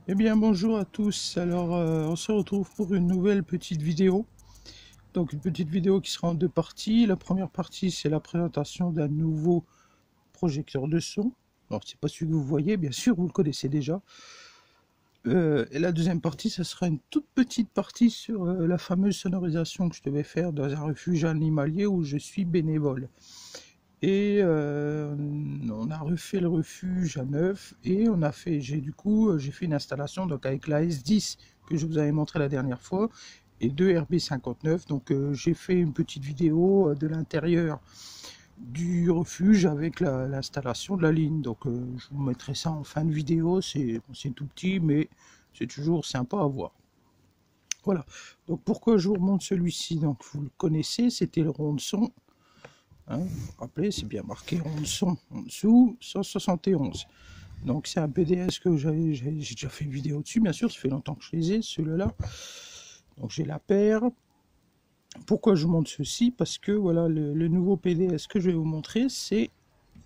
Eh bien bonjour à tous, alors on se retrouve pour une nouvelle petite vidéo. Donc une petite vidéo qui sera en deux parties. La première partie c'est la présentation d'un nouveau projecteur de son. Alors c'est pas celui que vous voyez, bien sûr vous le connaissez déjà. Et la deuxième partie ça sera une toute petite partie sur la fameuse sonorisation que je devais faire dans un refuge animalier où je suis bénévole. Et on a refait le refuge à neuf et on a fait, j'ai fait une installation donc avec la S10 que je vous avais montré la dernière fois et deux RB59. Donc j'ai fait une petite vidéo de l'intérieur du refuge avec l'installation de la ligne. Donc je vous mettrai ça en fin de vidéo. C'est tout petit mais c'est toujours sympa à voir. Voilà. Donc pourquoi je vous remonte celui-ci? Donc vous le connaissez, c'était le rond de son. Hein, vous vous rappelez, c'est bien marqué en dessous, 171. Donc c'est un PDS que j'ai déjà fait une vidéo dessus, bien sûr, ça fait longtemps que je les ai, celui-là. Donc j'ai la paire. Pourquoi je vous montre ceci? Parce que voilà, le nouveau PDS que je vais vous montrer, c'est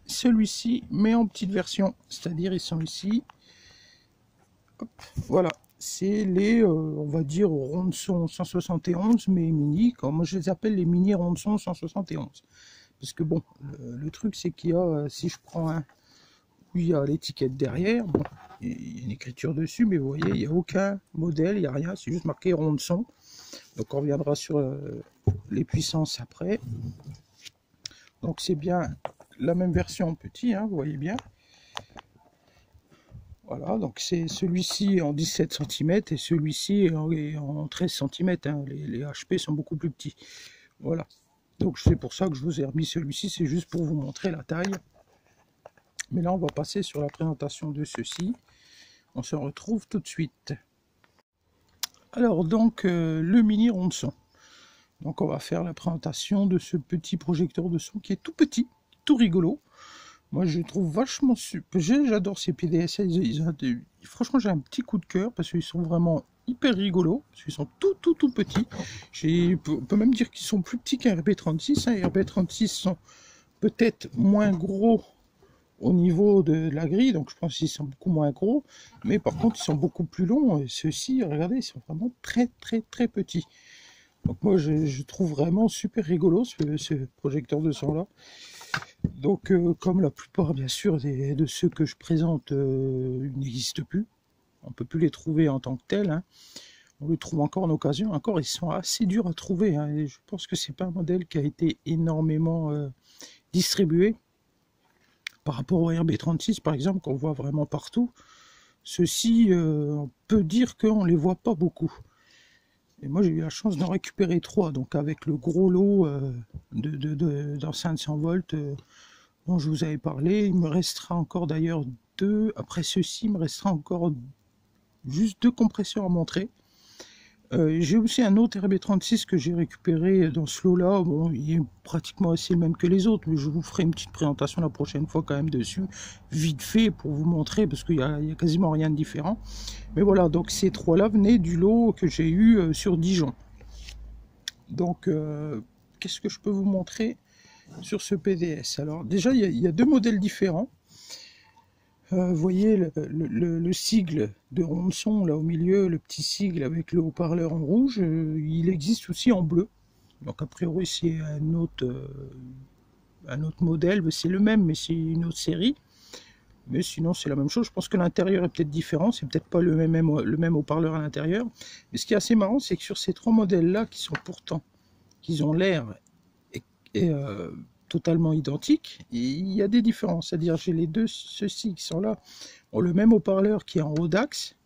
celui-ci, mais en petite version. C'est-à-dire, ils sont ici. Hop, voilà, c'est les, on va dire, ronds de son 171, mais mini. Comme moi je les appelle les mini ronds de son 171. Parce que bon, le truc c'est qu'il y a, si je prends un où il y a l'étiquette derrière, bon, il y a une écriture dessus, mais vous voyez, il n'y a aucun modèle, il n'y a rien, c'est juste marqué rond de son. Donc on reviendra sur les puissances après. Donc c'est bien la même version en petit, hein, vous voyez bien. Voilà, donc c'est celui-ci en 17 cm et celui-ci en 13 cm. Hein. Les HP sont beaucoup plus petits. Voilà. Donc c'est pour ça que je vous ai remis celui-ci, c'est juste pour vous montrer la taille. Mais là, on va passer sur la présentation de ceci. On se retrouve tout de suite. Alors donc, le mini rond de son. Donc on va faire la présentation de ce petit projecteur de son qui est tout petit, tout rigolo. Moi je trouve vachement super. J'adore ces PDS. Franchement j'ai un petit coup de cœur parce qu'ils sont vraiment hyper rigolos. Parce qu'ils sont tout petits. On peut même dire qu'ils sont plus petits qu'un RB36. Un RB36 sont peut-être moins gros au niveau de la grille, donc je pense qu'ils sont beaucoup moins gros, mais par contre ils sont beaucoup plus longs, et ceux-ci, regardez, ils sont vraiment très petits. Donc moi je trouve vraiment super rigolo ce projecteur de son là. Donc comme la plupart bien sûr de ceux que je présente n'existent plus, on peut plus les trouver en tant que tels, hein. On les trouve encore en occasion, encore ils sont assez durs à trouver, hein, et je pense que c'est pas un modèle qui a été énormément distribué. Par rapport au RB36 par exemple, qu'on voit vraiment partout, ceux-ci, on peut dire qu'on ne les voit pas beaucoup. Et moi j'ai eu la chance d'en récupérer 3, donc avec le gros lot d'enceintes 100 volts dont je vous avais parlé. Il me restera encore d'ailleurs 2, après ceci il me restera encore juste 2 compresseurs à montrer. J'ai aussi un autre RB36 que j'ai récupéré dans ce lot là. Bon, il est pratiquement assez le même que les autres, mais je vous ferai une petite présentation la prochaine fois quand même dessus, vite fait pour vous montrer, parce qu'il y a quasiment rien de différent. Mais voilà, donc ces trois là venaient du lot que j'ai eu sur Dijon. Donc qu'est-ce que je peux vous montrer sur ce PDS? Alors déjà il y a deux modèles différents. Vous voyez le sigle de rond de son là au milieu, le petit sigle avec le haut-parleur en rouge, il existe aussi en bleu. Donc a priori c'est un autre modèle, c'est le même mais c'est une autre série. Mais sinon c'est la même chose. Je pense que l'intérieur est peut-être différent, c'est peut-être pas le même haut-parleur à l'intérieur. Mais ce qui est assez marrant, c'est que sur ces trois modèles là qui sont pourtant, qu'ils ont l'air et totalement identiques, il y a des différences. C'est-à-dire j'ai les deux, ceux-ci qui sont là, ont le même haut-parleur qui est en haut d'axe,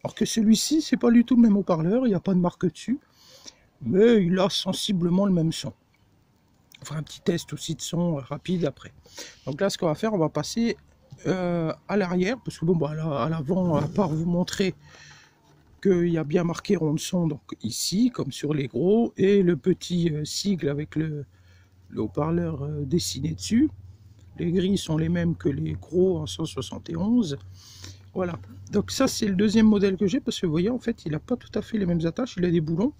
alors que celui-ci, c'est pas du tout le même haut-parleur, il n'y a pas de marque dessus, mais il a sensiblement le même son. On fera un petit test aussi de son rapide après. Donc là, ce qu'on va faire, on va passer à l'arrière, parce que bon, bah, à l'avant, à part vous montrer qu'il y a bien marqué rond de son, donc ici, comme sur les gros, et le petit sigle avec le haut-parleur dessiné dessus. Les grilles sont les mêmes que les gros en 171. Voilà. Donc ça, c'est le deuxième modèle que j'ai, parce que vous voyez, en fait, il n'a pas tout à fait les mêmes attaches, il a des boulons.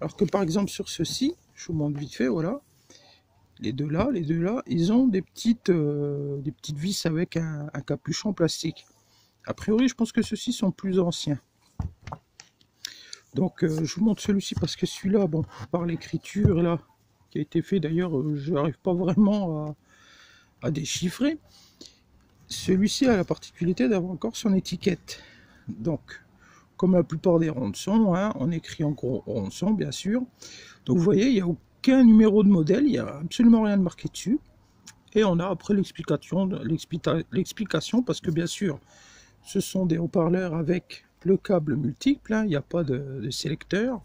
Alors que par exemple sur ceux-ci, je vous montre vite fait, voilà. Les deux là, ils ont des petites vis avec un capuchon plastique. A priori, je pense que ceux-ci sont plus anciens. Donc, je vous montre celui-ci parce que celui-là, bon, par l'écriture, là, qui a été fait, d'ailleurs, je n'arrive pas vraiment à déchiffrer. Celui-ci a la particularité d'avoir encore son étiquette. Donc, comme la plupart des ronds-de-son, hein, on écrit en gros ronds-de-son, bien sûr. Donc, vous voyez, il n'y a aucun numéro de modèle, il n'y a absolument rien de marqué dessus. Et on a après l'explication, parce que bien sûr, ce sont des haut-parleurs avec le câble multiple, hein, il n'y a pas de sélecteur.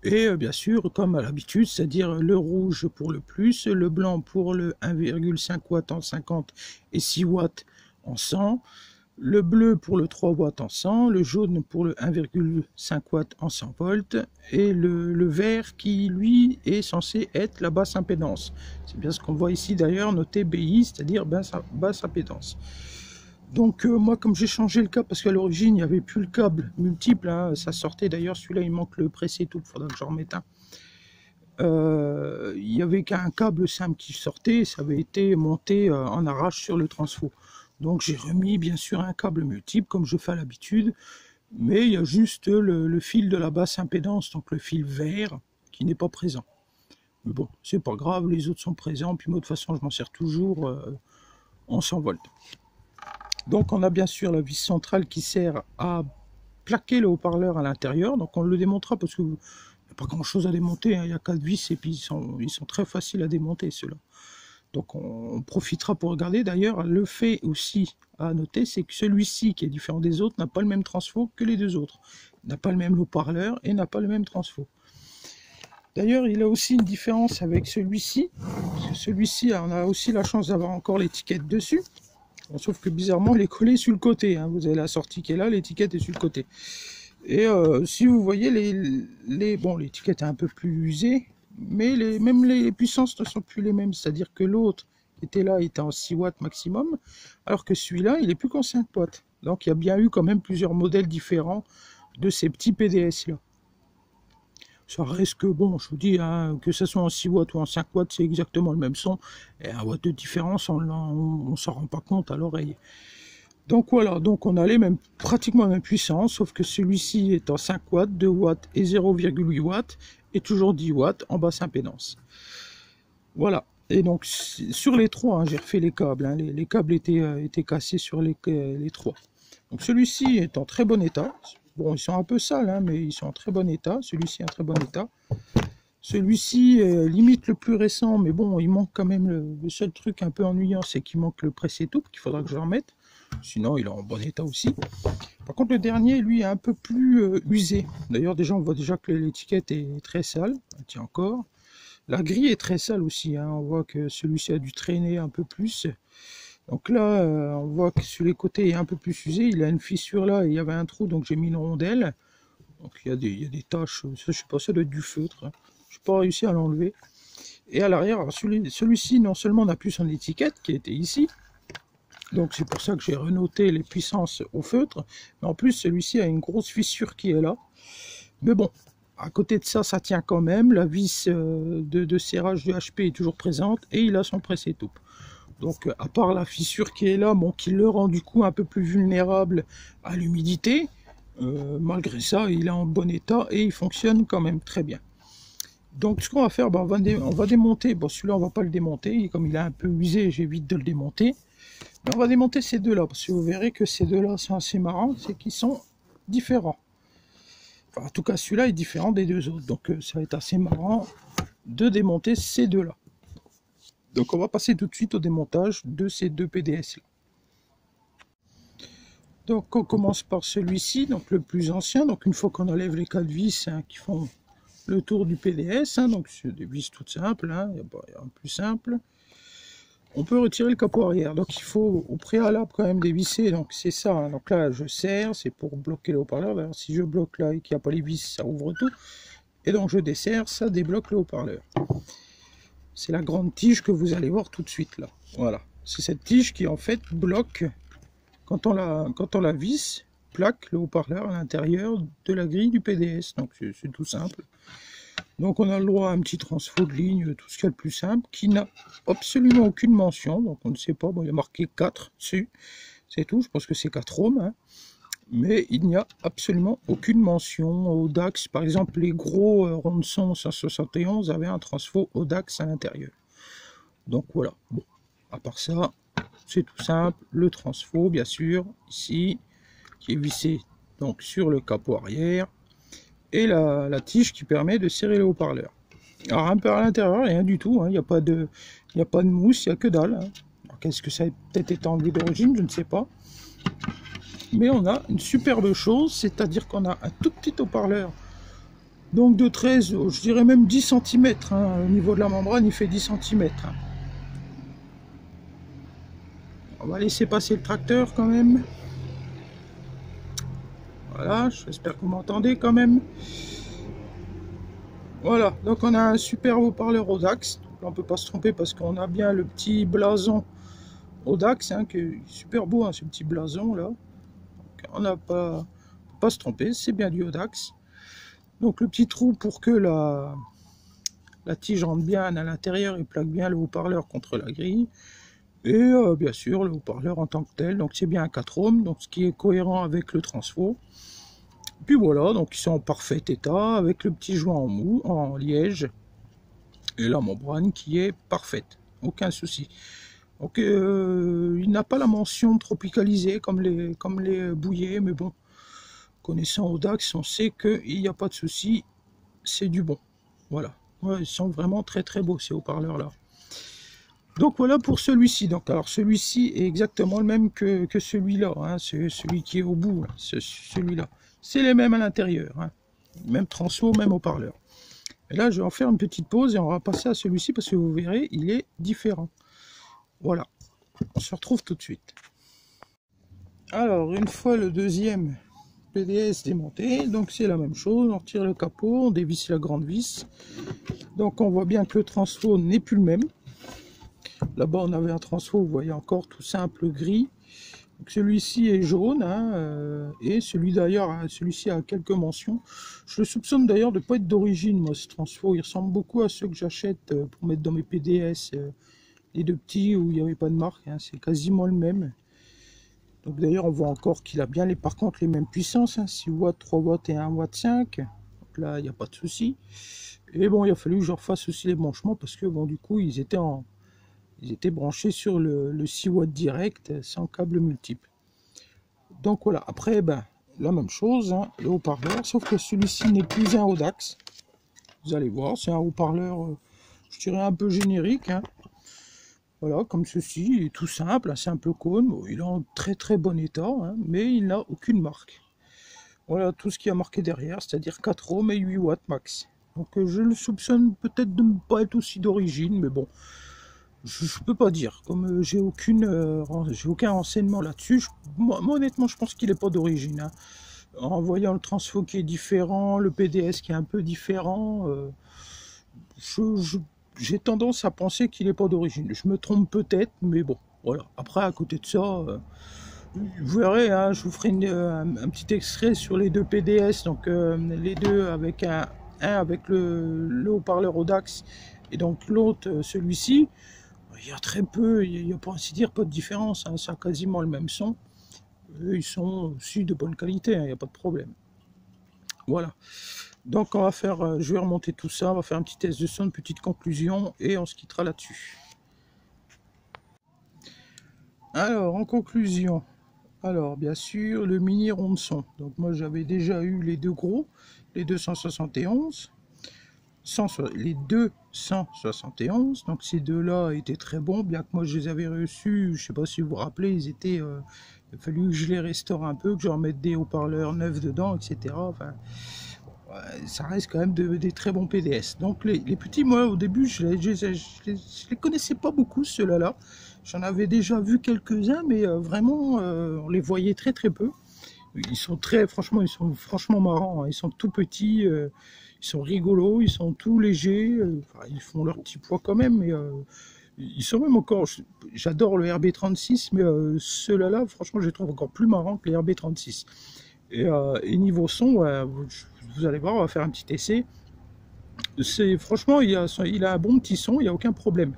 Et bien sûr, comme à l'habitude, c'est-à-dire le rouge pour le plus, le blanc pour le 1,5 watts en 50 et 6 watts en 100, le bleu pour le 3 watts en 100, le jaune pour le 1,5 watts en 100 volts, et le vert qui, lui, est censé être la basse impédance. C'est bien ce qu'on voit ici d'ailleurs, noté BI, c'est-à-dire basse impédance. Donc moi, comme j'ai changé le câble, parce qu'à l'origine, il n'y avait plus le câble multiple, hein, ça sortait d'ailleurs, celui-là, il manque le pressé tout, il faudra que j'en remette un. Il n'y avait qu'un câble simple qui sortait, ça avait été monté en arrache sur le transfo. Donc j'ai remis bien sûr un câble multiple comme je fais à l'habitude, mais il y a juste le fil de la basse impédance, donc le fil vert, qui n'est pas présent. Mais bon, c'est pas grave, les autres sont présents, puis moi de toute façon je m'en sers toujours en 100 volts. Donc on a bien sûr la vis centrale qui sert à plaquer le haut-parleur à l'intérieur, donc on le démontera parce que il n'y a pas grand chose à démonter, hein. Il y a 4 vis et puis ils sont très faciles à démonter ceux-là. Donc on profitera pour regarder. D'ailleurs, le fait aussi à noter, c'est que celui-ci, qui est différent des autres, n'a pas le même transfo que les deux autres. Il n'a pas le même haut-parleur et n'a pas le même transfo. D'ailleurs, il a aussi une différence avec celui-ci. Celui-ci, on a aussi la chance d'avoir encore l'étiquette dessus. Bon, sauf que bizarrement, elle est collée sur le côté. Hein. Vous avez la sortie qui est là, l'étiquette est sur le côté. Et si vous voyez, bon, l'étiquette est un peu plus usée. Mais même les puissances ne sont plus les mêmes, c'est-à-dire que l'autre qui était là était en 6 watts maximum, alors que celui-là, il est plus qu'en 5 watts. Donc il y a bien eu quand même plusieurs modèles différents de ces petits PDS-là. Ça reste que, bon, je vous dis, hein, que ce soit en 6 watts ou en 5 watts, c'est exactement le même son. Et 1 watt de différence, on ne s'en rend pas compte à l'oreille. Donc voilà, donc on a les mêmes, pratiquement la même puissance, sauf que celui-ci est en 5 watts, 2 watts et 0,8 watts, et toujours 10 watts en basse impédance. Voilà, et donc sur les trois, hein, j'ai refait les câbles, hein, les câbles étaient cassés sur les trois. Donc celui-ci est en très bon état, bon ils sont un peu sales, hein, mais ils sont en très bon état, celui-ci est en très bon état. Celui-ci limite le plus récent, mais bon, il manque quand même, le seul truc un peu ennuyant, c'est qu'il manque le presse-étoupe, qu'il faudra que je remette. Sinon, il est en bon état aussi. Par contre, le dernier, lui, est un peu plus usé. D'ailleurs, déjà, on voit déjà que l'étiquette est très sale. Tiens, encore. La grille est très sale aussi. Hein. On voit que celui-ci a dû traîner un peu plus. Donc là, on voit que sur les côtés, il est un peu plus usé. Il a une fissure là, et il y avait un trou, donc j'ai mis une rondelle. Donc il y a des taches. Ça, je sais pas, ça doit être du feutre. Hein. Je n'ai pas réussi à l'enlever. Et à l'arrière, celui-ci, non seulement n'a plus son étiquette, qui était ici, donc c'est pour ça que j'ai renoté les puissances au feutre. Mais en plus, celui-ci a une grosse fissure qui est là. Mais bon, à côté de ça, ça tient quand même. La vis de serrage du HP est toujours présente. Et il a son presse-étoupe. Donc à part la fissure qui est là, bon, qui le rend du coup un peu plus vulnérable à l'humidité. Malgré ça, il est en bon état et il fonctionne quand même très bien. Donc ce qu'on va faire, ben, on va démonter. Bon, celui-là, on va pas le démonter. Comme il est un peu usé, j'évite de le démonter. Mais on va démonter ces deux-là, parce que vous verrez que ces deux-là sont assez marrants, c'est qu'ils sont différents. Enfin, en tout cas, celui-là est différent des deux autres, donc ça va être assez marrant de démonter ces deux-là. Donc on va passer tout de suite au démontage de ces deux PDS-là. Donc on commence par celui-ci, donc le plus ancien. Donc une fois qu'on enlève les 4 vis hein, qui font le tour du PDS, hein, donc c'est des vis toutes simples, hein, il y a un plus simple. On peut retirer le capot arrière, donc il faut au préalable quand même dévisser, donc c'est ça, hein. Donc là je serre, c'est pour bloquer le haut-parleur, alors si je bloque là et qu'il n'y a pas les vis, ça ouvre tout, et donc je desserre, ça débloque le haut-parleur. C'est la grande tige que vous allez voir tout de suite là, voilà, c'est cette tige qui en fait bloque, quand on la visse, plaque le haut-parleur à l'intérieur de la grille du PDS, donc c'est tout simple. Donc on a le droit à un petit transfo de ligne, tout ce qu'il y a de plus simple, qui n'a absolument aucune mention, donc on ne sait pas, bon, il y a marqué 4 dessus, C'est tout, je pense que c'est 4 ohms, hein. Mais il n'y a absolument aucune mention Audax. Par exemple, les gros Ronson 171 avaient un transfo Audax à l'intérieur. Donc voilà, bon, à part ça, c'est tout simple. Le transfo, bien sûr, ici, qui est vissé donc sur le capot arrière, et la tige qui permet de serrer le haut-parleur. Alors un peu à l'intérieur, rien du tout, hein. Il n'y a pas de mousse, il n'y a que dalle, hein. Qu'est-ce que ça a peut-être été enlevé d'origine, je ne sais pas. Mais on a une superbe chose, c'est-à-dire qu'on a un tout petit haut-parleur, donc de 13, je dirais même 10 cm, hein. Au niveau de la membrane, il fait 10 cm. Hein. On va laisser passer le tracteur quand même. Voilà, j'espère que vous m'entendez quand même. Voilà, donc on a un super haut-parleur Audax. On ne peut pas se tromper parce qu'on a bien le petit blason Audax, hein, qui est super beau, hein, ce petit blason là. Donc, on n'a pas se tromper, c'est bien du Audax. Donc le petit trou pour que la tige rentre bien à l'intérieur et plaque bien le haut-parleur contre la grille. Et bien sûr le haut-parleur en tant que tel, donc c'est bien un 4 ohms, donc ce qui est cohérent avec le transfo. Puis voilà, donc ils sont en parfait état avec le petit joint en liège et la membrane qui est parfaite, aucun souci. Donc il n'a pas la mention tropicalisée comme les bouillés, mais bon, connaissant Audax, on sait qu'il n'y a pas de souci, c'est du bon. Voilà, ouais, ils sont vraiment très très beaux ces haut-parleurs là. Donc voilà pour celui-ci. Donc alors celui-ci est exactement le même que celui-là, hein, celui qui est au bout, celui-là. C'est les mêmes à l'intérieur, hein. Même transfo, même haut-parleur. Et là, je vais en faire une petite pause et on va passer à celui-ci parce que vous verrez, il est différent. Voilà, on se retrouve tout de suite. Alors, une fois le deuxième PDS démonté, donc c'est la même chose, on retire le capot, on dévisse la grande vis. Donc on voit bien que le transfo n'est plus le même. Là-bas, on avait un transfo, vous voyez encore, tout simple gris. Celui-ci est jaune, hein, et celui d'ailleurs, celui-ci a quelques mentions. Je le soupçonne d'ailleurs de ne pas être d'origine, moi, ce transfo. Il ressemble beaucoup à ceux que j'achète pour mettre dans mes PDS, les deux petits où il n'y avait pas de marque, hein, c'est quasiment le même. Donc d'ailleurs, on voit encore qu'il a bien, par contre, les mêmes puissances, hein, 6 watts, 3 watts et 1 watt 5. Donc là, il n'y a pas de souci. Et bon, il a fallu que je refasse aussi les branchements parce que, bon, du coup, ils étaient branchés sur le 6 watts direct sans câble multiple. Donc voilà, après ben, la même chose, hein, le haut-parleur, sauf que celui-ci n'est plus un Audax. Vous allez voir, c'est un haut-parleur, je dirais un peu générique. Hein. Voilà, comme ceci, il est tout simple, un simple cône. Bon, il est en très très bon état, hein, mais il n'a aucune marque. Voilà tout ce qui a marqué derrière, c'est-à-dire 4 ohms et 8 watts max. Donc je le soupçonne peut-être de ne pas être aussi d'origine, mais bon. Je ne peux pas dire, comme j'ai aucun renseignement là-dessus. Moi, honnêtement, je pense qu'il n'est pas d'origine. Hein. En voyant le transfo qui est différent, le PDS qui est un peu différent, j'ai tendance à penser qu'il n'est pas d'origine. Je me trompe peut-être, mais bon, voilà. Après, à côté de ça, vous verrez, hein, je vous ferai un petit extrait sur les deux PDS, donc les deux avec avec le haut-parleur Audax et donc l'autre, celui-ci. Il y a très peu, il n'y a pour ainsi dire pas de différence, hein, ça a quasiment le même son. Eux, ils sont aussi de bonne qualité, hein, il n'y a pas de problème. Voilà. Donc on va faire, je vais remonter tout ça, on va faire un petit test de son, une petite conclusion, et on se quittera là-dessus. Alors, en conclusion, alors bien sûr, le mini rond de son. Donc moi j'avais déjà eu les deux gros, les 271. Les 271, donc ces deux-là étaient très bons, bien que moi je les avais reçus, je sais pas si vous vous rappelez, ils étaient, il a fallu que je les restaure un peu, que je remette des haut-parleurs neufs dedans, etc. Enfin, ça reste quand même des très bons PDS. Donc les petits, moi au début, je les connaissais pas beaucoup, ceux-là. J'en avais déjà vu quelques-uns, mais vraiment, on les voyait très très peu. Ils sont franchement marrants, hein. Ils sont tout petits, ils sont rigolos, ils sont tout légers, enfin, ils font leur petit poids quand même, mais ils sont même encore, j'adore le RB36, mais ceux-là, franchement, je les trouve encore plus marrants que les RB36. Et niveau son, vous allez voir, on va faire un petit essai. Franchement, il a un bon petit son, il n'y a aucun problème.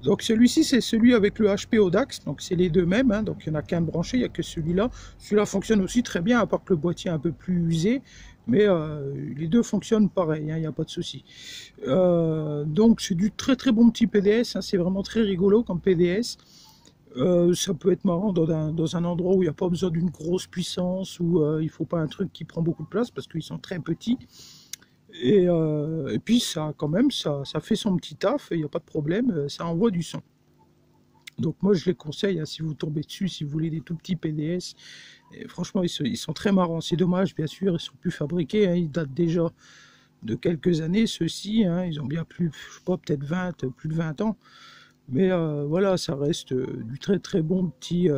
Donc celui-ci, c'est celui avec le HP Audax, donc c'est les deux mêmes, hein, donc il n'y en a qu'un branché, il n'y a que celui-là. Celui-là fonctionne aussi très bien, à part que le boîtier est un peu plus usé, mais les deux fonctionnent pareil, hein, il n'y a pas de souci. Donc c'est du très très bon petit PDS, hein, c'est vraiment très rigolo comme PDS. Ça peut être marrant dans un endroit où il n'y a pas besoin d'une grosse puissance, où il ne faut pas un truc qui prend beaucoup de place, parce qu'ils sont très petits. Et puis ça, quand même, ça fait son petit taf, il n'y a pas de problème, ça envoie du son. Donc moi je les conseille, hein, si vous tombez dessus, si vous voulez des tout petits PDS. Et franchement, ils sont très marrants. C'est dommage, bien sûr, ils sont plus fabriqués, hein, ils datent déjà de quelques années, ceux-ci, hein, ils ont bien plus, je sais pas, peut-être plus de 20 ans. Mais voilà, ça reste du très très bon petit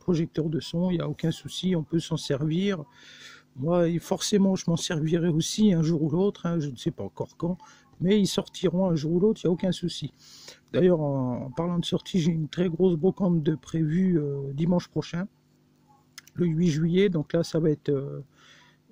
projecteur de son, il n'y a aucun souci, on peut s'en servir. Moi, forcément, je m'en servirai aussi un jour ou l'autre, hein, je ne sais pas encore quand, mais ils sortiront un jour ou l'autre, il n'y a aucun souci. D'ailleurs, en parlant de sortie, j'ai une très grosse brocante de prévue dimanche prochain, le 8 juillet, donc là, ça va être...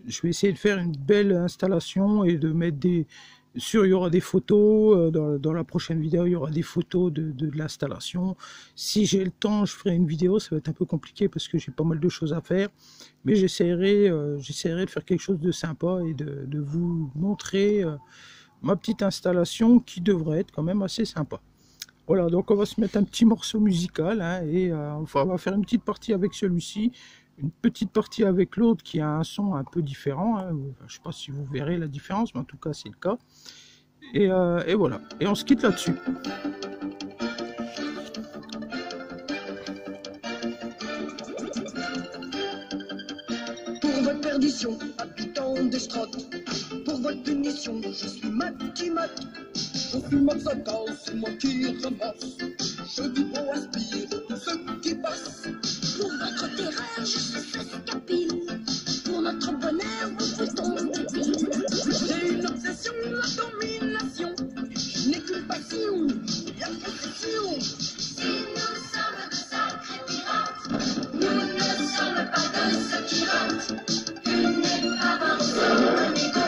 je vais essayer de faire une belle installation et de mettre des... il y aura des photos, dans la prochaine vidéo, il y aura des photos de l'installation. Si j'ai le temps, je ferai une vidéo, ça va être un peu compliqué parce que j'ai pas mal de choses à faire. Mais j'essaierai de faire quelque chose de sympa et de vous montrer ma petite installation qui devrait être quand même assez sympa. Voilà, donc on va se mettre un petit morceau musical, hein, et on va faire une petite partie avec celui-ci, une petite partie avec l'autre qui a un son un peu différent, hein. Je ne sais pas si vous verrez la différence, mais en tout cas c'est le cas. Et voilà, et on se quitte là-dessus. Pour votre perdition, habitant des strates, pour votre punition, je suis Matimat. Je suis Matsaka, c'est moi qui ramasse. Je vibro-aspire tout ce qui passe. Pour votre terreur, je suis escapile. Pour notre bonheur, vous foutons débile. J'ai une obsession, la domination. Je n'ai qu'une passion, la possession. Si nous sommes de sacrés pirates, nous ne sommes pas de ceux qui ratent. Une avance, un égo.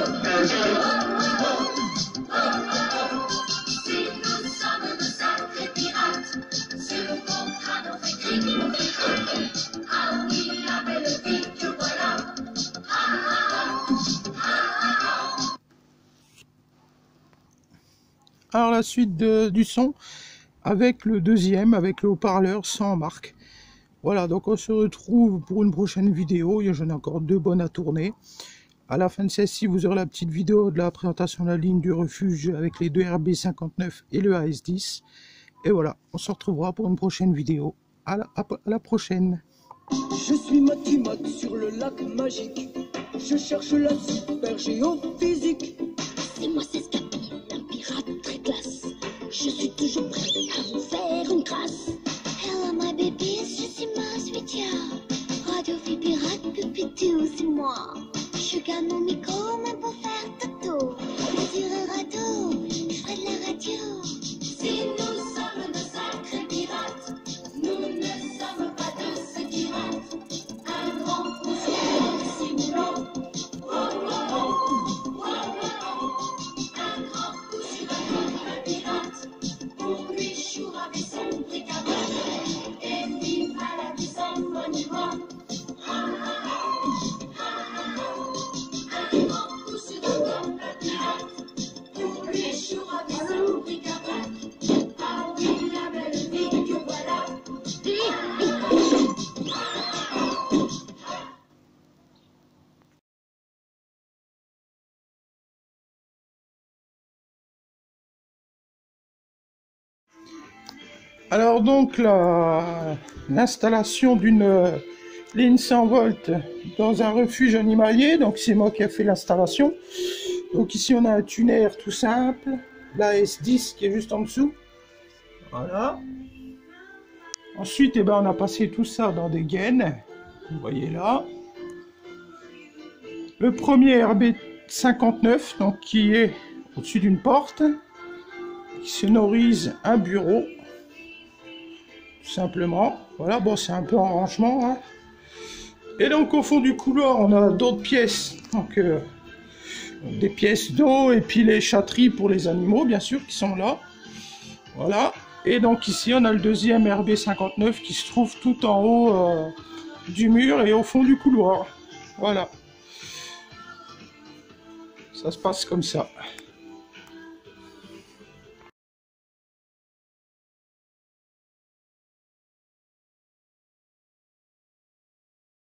Si nous sommes de sacrés pirates, si vous contrat notre écrit nous fait. Ah oui, la belle vie que voilà. Alors la suite du son avec le deuxième, avec le haut-parleur sans marque. Voilà, donc on se retrouve pour une prochaine vidéo. J'en ai encore 2 bonnes à tourner. À la fin de celle-ci, vous aurez la petite vidéo de la présentation de la ligne du refuge avec les 2 RB59 et le AS10. Et voilà, on se retrouvera pour une prochaine vidéo. À la prochaine. Je suis Matimat sur le lac magique. Je cherche la super géophysique. C'est moi, c'est Scapie, un pirate très classe. Je suis toujours prêt à vous faire une grâce. Hello my babies, je suis Masvitia. Radio Vie Pirate, Pupitou, c'est moi. Je gagne mon micro, même pour faire tato. Sur un radeau, je ferai de la radio. Si nous sommes de sacrés pirates, nous ne sommes pas de ceux qui ratent. Un grand poussière simulant. Un grand coup sur un pirate. Pour lui, Chour avait son bric-à-brac. Et vive à la puissance monument. Un grand coup sur un pirate. Pour lui, Chour avait son bric-à-brac. Ah oui, la belle vie que voilà. Alors donc l'installation d'une ligne 100 volts dans un refuge animalier, donc c'est moi qui ai fait l'installation. Donc ici on a un tuner tout simple, la S10 qui est juste en dessous. Voilà. Ensuite on a passé tout ça dans des gaines, vous voyez là. Le premier RB59, donc qui est au-dessus d'une porte, qui sonorise un bureau. Tout simplement, voilà, bon c'est un peu en rangement, hein. Et donc au fond du couloir on a d'autres pièces, donc des pièces d'eau et puis les chatteries pour les animaux, bien sûr, qui sont là. Voilà. Et donc ici, on a le deuxième RB59 qui se trouve tout en haut du mur et au fond du couloir. Voilà. Ça se passe comme ça.